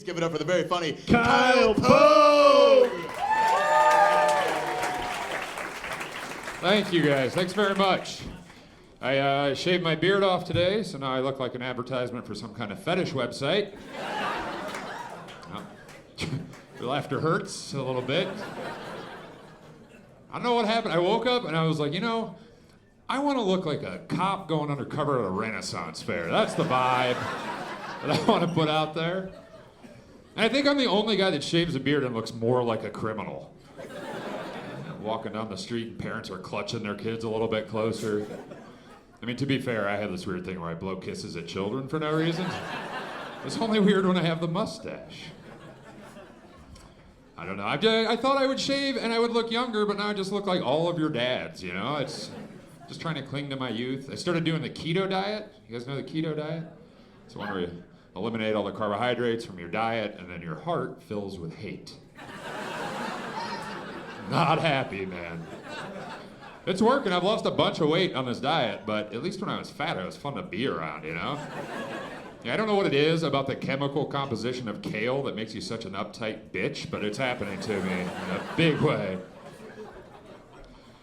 give it up for the very funny Kyle Pogue! Thank you, guys. Thanks very much. I shaved my beard off today, so now I look like an advertisement for some kind of fetish website. The laughter hurts a little bit. I don't know what happened. I woke up and I was like, I want to look like a cop going undercover at a Renaissance fair. That's the vibe that I want to put out there. And I think I'm the only guy that shaves a beard and looks more like a criminal. Walking down the street and parents are clutching their kids a little bit closer. I mean, to be fair, I have this weird thing where I blow kisses at children for no reason. It's only weird when I have the mustache. I don't know. I thought I would shave and I would look younger, but now I just look like all of your dads, It's just trying to cling to my youth. I started doing the keto diet. You guys know the keto diet? It's one where you eliminate all the carbohydrates from your diet and then your heart fills with hate. Not happy, man. It's working. I've lost a bunch of weight on this diet, but at least when I was fat, it was fun to be around, Yeah, I don't know what it is about the chemical composition of kale that makes you such an uptight bitch, but it's happening to me in a big way.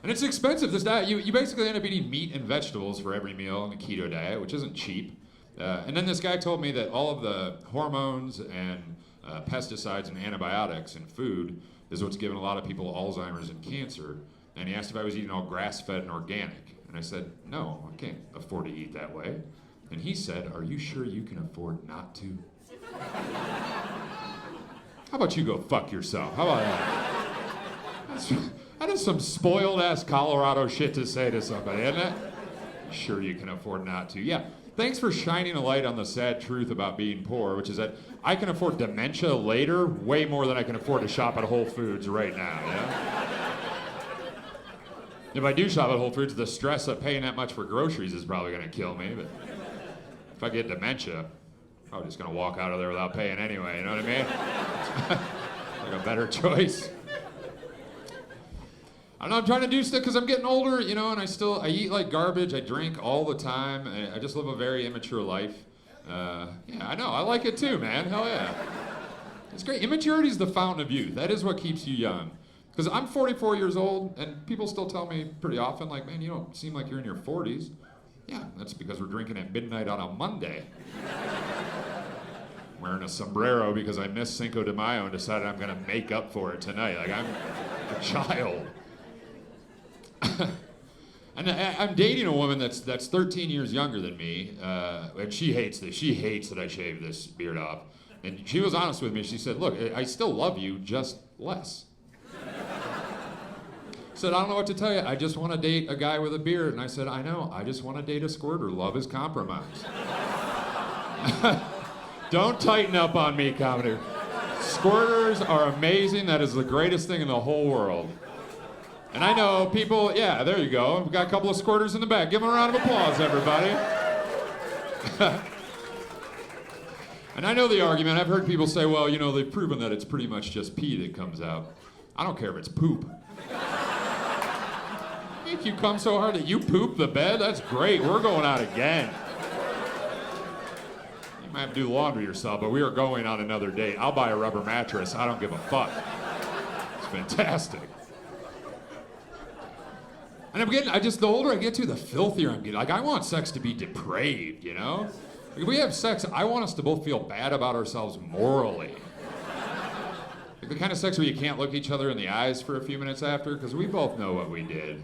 And it's expensive, this diet. You basically end up eating meat and vegetables for every meal in the keto diet, which isn't cheap. And then this guy told me that all of the hormones and pesticides and antibiotics in food is what's giving a lot of people Alzheimer's and cancer. And he asked if I was eating all grass-fed and organic. And I said, no, I can't afford to eat that way. And he said, are you sure you can afford not to? How about you go fuck yourself? How about that? That is some spoiled-ass Colorado shit to say to somebody, isn't it? Sure you can afford not to. Yeah. Thanks for shining a light on the sad truth about being poor, which is that I can afford dementia later way more than I can afford to shop at Whole Foods right now, If I do shop at Whole Foods, the stress of paying that much for groceries is probably going to kill me, but if I get dementia, I'm probably just going to walk out of there without paying anyway, you know what I mean? Like a better choice. I don't know, I'm trying to do stuff because I'm getting older, and I eat like garbage, I drink all the time, I just live a very immature life. Yeah, I know, I like it too, man, hell yeah. It's great, immaturity is the fountain of youth, that is what keeps you young. Because I'm 44 years old, and people still tell me pretty often, like, man, you don't seem like you're in your 40s. Yeah, that's because we're drinking at midnight on a Monday. Wearing a sombrero because I missed Cinco de Mayo and decided I'm going to make up for it tonight. Like, I'm a child. And I'm dating a woman that's 13 years younger than me, and she hates this. She hates that I shaved this beard off. And she was honest with me. She said, look, I still love you, just less. Said, I don't know what to tell you. I just want to date a guy with a beard. And I said, I know. I just want to date a squirter. Love is compromise. Don't tighten up on me, comedy. Squirters are amazing. That is the greatest thing in the whole world. And I know people, yeah, there you go. We've got a couple of squirters in the back. Give them a round of applause, everybody. And I know the argument. I've heard people say, well, they've proven that it's pretty much just pee that comes out. I don't care if it's poop. If you come so hard that you poop the bed, that's great. We're going out again. You might have to do laundry yourself, but we are going on another date. I'll buy a rubber mattress. I don't give a fuck. It's fantastic. And the older I get to, the filthier I'm getting. Like, I want sex to be depraved, Like, if we have sex, I want us to both feel bad about ourselves morally. Like the kind of sex where you can't look each other in the eyes for a few minutes after, because we both know what we did.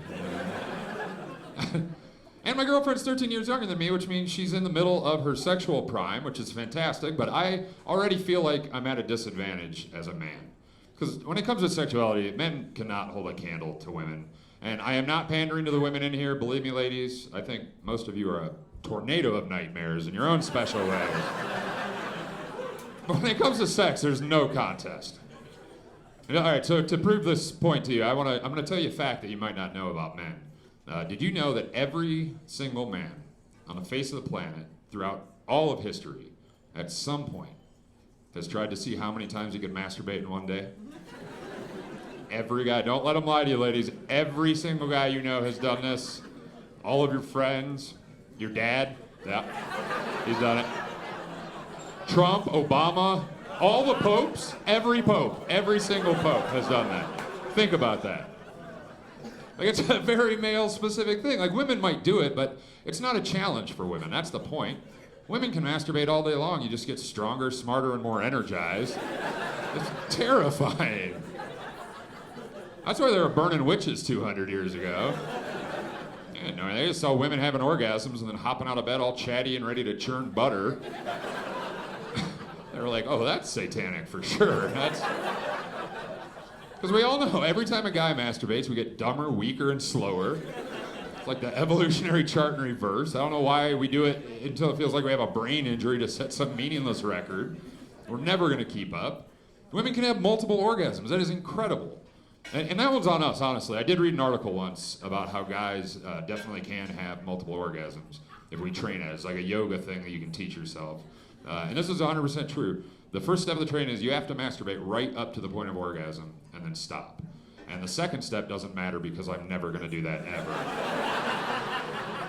And my girlfriend's 13 years younger than me, which means she's in the middle of her sexual prime, which is fantastic, but I already feel like I'm at a disadvantage as a man. Because when it comes to sexuality, men cannot hold a candle to women. And I am not pandering to the women in here, believe me, ladies. I think most of you are a tornado of nightmares in your own special ways. But when it comes to sex, there's no contest. All right, so to prove this point to you, I'm going to tell you a fact that you might not know about men. Did you know that every single man on the face of the planet throughout all of history at some point has tried to see how many times he could masturbate in one day? Every guy. Don't let them lie to you, ladies. Every single guy you know has done this. All of your friends. Your dad. Yeah. He's done it. Trump, Obama, All the popes, every pope, every single pope has done that. Think about that. Like, it's a very male-specific thing. Like, women might do it, but it's not a challenge for women. That's the point. Women can masturbate all day long. You just get stronger, smarter, and more energized. It's terrifying. That's why they were burning witches 200 years ago. Yeah, no, they just saw women having orgasms and then hopping out of bed all chatty and ready to churn butter. They were like, oh, that's satanic for sure. That's... Because we all know, every time a guy masturbates, we get dumber, weaker, and slower. It's like the evolutionary chart in reverse. I don't know why we do it until it feels like we have a brain injury to set some meaningless record. We're never going to keep up. Women can have multiple orgasms. That is incredible. And that one's on us, honestly. I did read an article once about how guys definitely can have multiple orgasms if we train it. It's like a yoga thing that you can teach yourself. And this is 100% true. The first step of the training is you have to masturbate right up to the point of orgasm and then stop. And the second step doesn't matter because I'm never going to do that ever.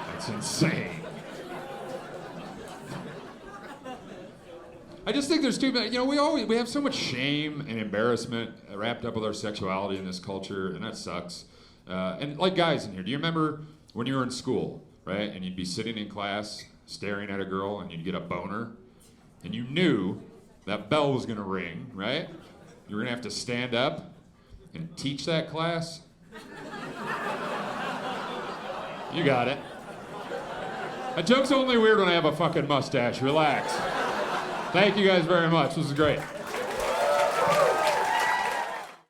That's insane. I just think there's too many, we have so much shame and embarrassment wrapped up with our sexuality in this culture, and that sucks. And like guys in here, do you remember when you were in school, right? And you'd be sitting in class, staring at a girl, and you'd get a boner, and you knew that bell was gonna ring, right? You were gonna have to stand up and teach that class. You got it. A joke's only weird when I have a fucking mustache. Relax. Thank you guys very much. This is great.